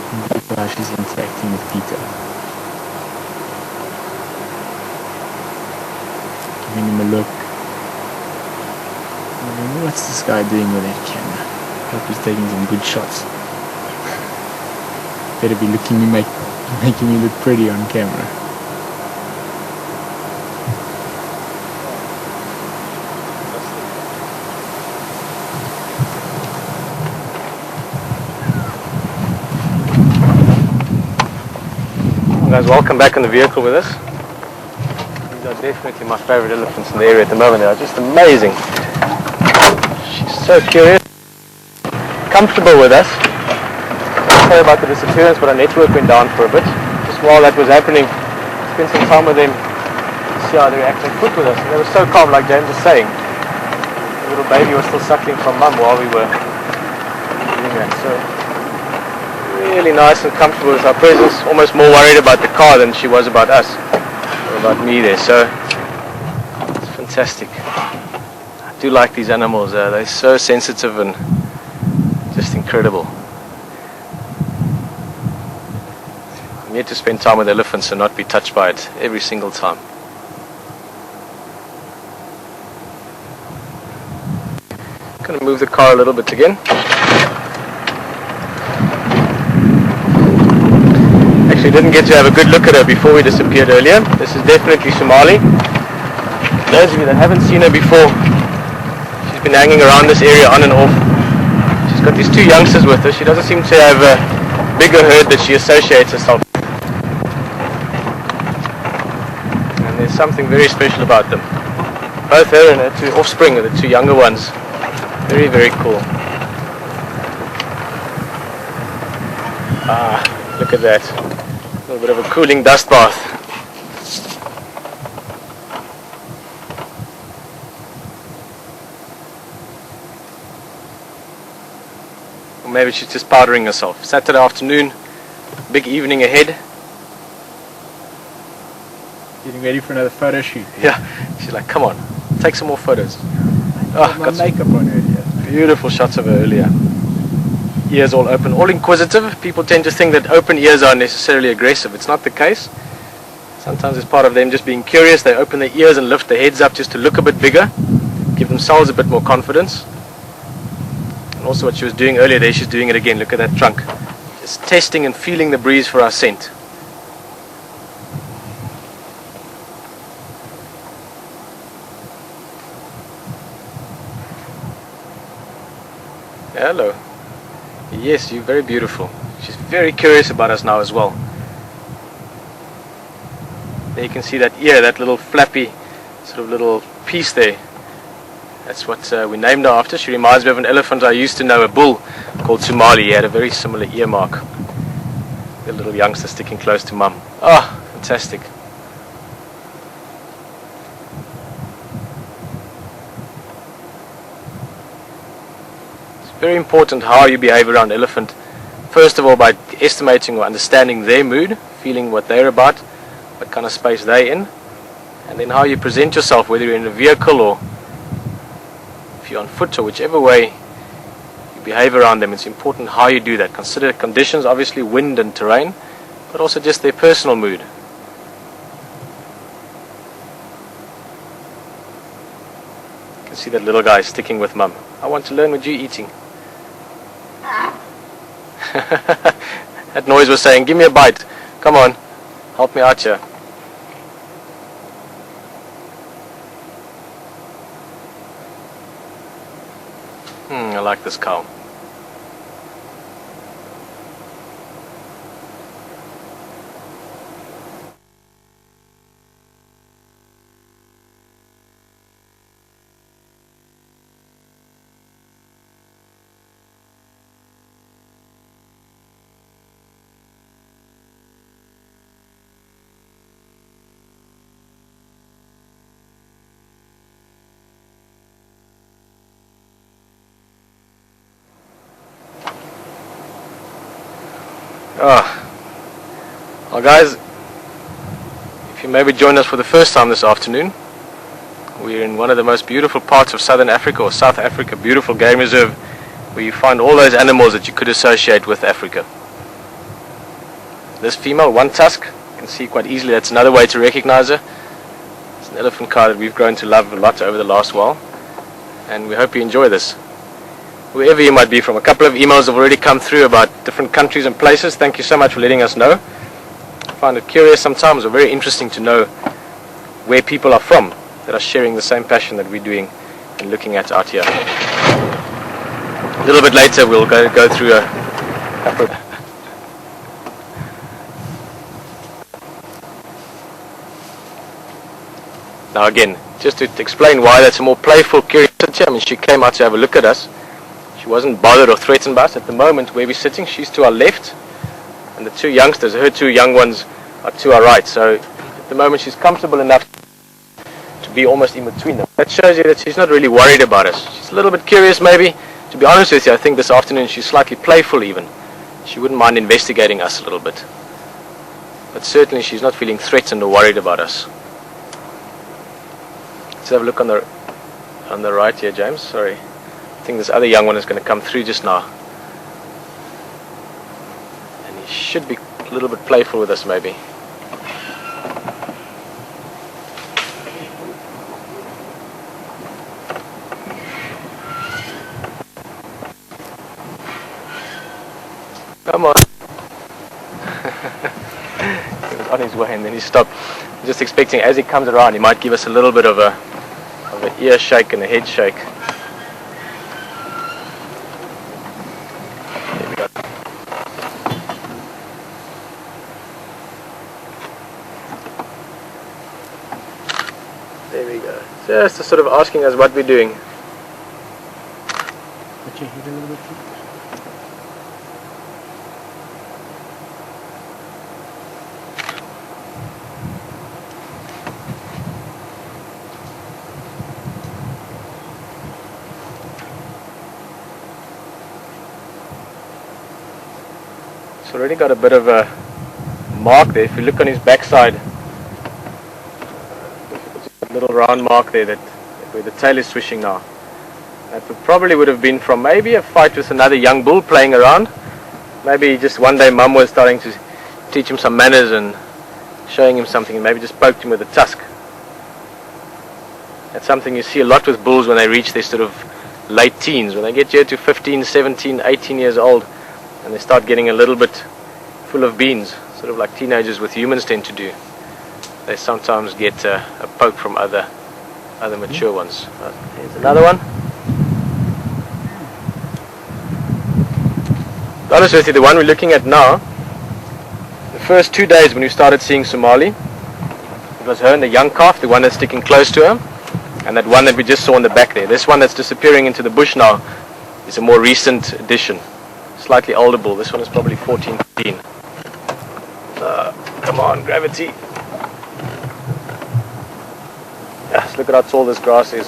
Look how she's interacting with Peter. Giving him a look. What's this guy doing with that camera? Hope he's taking some good shots. Better be making me look pretty on camera. Guys, welcome back in the vehicle with us. These are definitely my favorite elephants in the area at the moment. They are just amazing. She's so curious, comfortable with us. I'll tell you about the disappearance, but our network went down for a bit. Just while that was happening, spent some time with them to see how they react on foot with us. And they were so calm, like James was saying. The little baby was still suckling from mum while we were doing that. So really nice and comfortable with our presence, almost more worried about the car than she was about us, or about me there, so it's fantastic. I do like these animals, they're so sensitive and just incredible. I'm here to spend time with elephants and not be touched by it every single time. I'm going to move the car a little bit again. Actually didn't get to have a good look at her before we disappeared earlier. This is definitely Somali. Those of you that haven't seen her before, she's been hanging around this area on and off. She's got these two youngsters with her. She doesn't seem to have a bigger herd that she associates herself with. And there's something very special about them. Both her and her two offspring are the two younger ones. Very, very cool. Look at that. A little bit of a cooling dust bath. Or maybe she's just powdering herself. Saturday afternoon, big evening ahead. Getting ready for another photo shoot. Yeah, she's like, come on, take some more photos. Got makeup on earlier. Beautiful shots of her earlier. Ears all open, all inquisitive. People tend to think that open ears are necessarily aggressive. It's not the case. Sometimes it's part of them just being curious. They open their ears and lift their heads up just to look a bit bigger, give themselves a bit more confidence. And also what she was doing earlier there, she's doing it again. Look at that trunk. Just testing and feeling the breeze for our scent. Hello. Yes, you're very beautiful. She's very curious about us now as well. There you can see that ear, that little flappy sort of little piece there. That's what we named her after. She reminds me of an elephant I used to know, a bull called Somali. He had a very similar ear mark. The little youngster sticking close to mum. Ah, fantastic. Very important how you behave around elephant. First of all, by estimating or understanding their mood, feeling what they're about, what kind of space they're in, and then how you present yourself, whether you're in a vehicle or if you're on foot, or whichever way you behave around them. It's important how you do that. Consider conditions, obviously wind and terrain, but also just their personal mood. You can see that little guy sticking with mum. I want to learn what you're eating. That noise was saying, give me a bite. Come on, help me out here. I like this cow. Well guys, if you maybe joined us for the first time this afternoon, we're in one of the most beautiful parts of Southern Africa, or South Africa, beautiful game reserve, where you find all those animals that you could associate with Africa. This female, one tusk, you can see quite easily that's another way to recognize her. It's an elephant cow that we've grown to love a lot over the last while, and we hope you enjoy this. Wherever you might be from, a couple of emails have already come through about different countries and places. Thank you so much for letting us know. I find it curious sometimes, or very interesting to know where people are from that are sharing the same passion that we're doing and looking at out here. A little bit later we'll go through a couple of... Now again, just to explain why that's a more playful curiosity, I mean, she came out to have a look at us. She wasn't bothered or threatened by us. At the moment where we're sitting, she's to our left, and the two youngsters, her two young ones, are to our right. So at the moment she's comfortable enough to be almost in between them. That shows you that she's not really worried about us. She's a little bit curious maybe. To be honest with you, I think this afternoon she's slightly playful even. She wouldn't mind investigating us a little bit. But certainly she's not feeling threatened or worried about us. Let's have a look on the right here, James. Sorry. I think this other young one is going to come through just now. And he should be a little bit playful with us maybe. Come on. He was on his way and then he stopped. I'm just expecting as he comes around he might give us a little bit of an ear shake and a head shake. There we go. There we go. Just sort of asking us what we're doing. Put your head a little bit. It's already got a bit of a mark there. If you look on his backside, a little round mark there where the tail is swishing now. That probably would have been from maybe a fight with another young bull playing around. Maybe just one day mum was starting to teach him some manners and showing him something, and maybe just poked him with a tusk. That's something you see a lot with bulls when they reach their sort of late teens. When they get here to 15, 17, 18 years old, and they start getting a little bit full of beans, sort of like teenagers with humans tend to do. They sometimes get a poke from other mature ones. Here's another one. To be honest with you, the one we're looking at now, the first 2 days when we started seeing Somali, it was her and the young calf, the one that's sticking close to her, and that one that we just saw in the back there. This one that's disappearing into the bush now is a more recent addition. Slightly older bull. This one is probably 14, 15. Come on, gravity. Yes, look at how tall this grass is.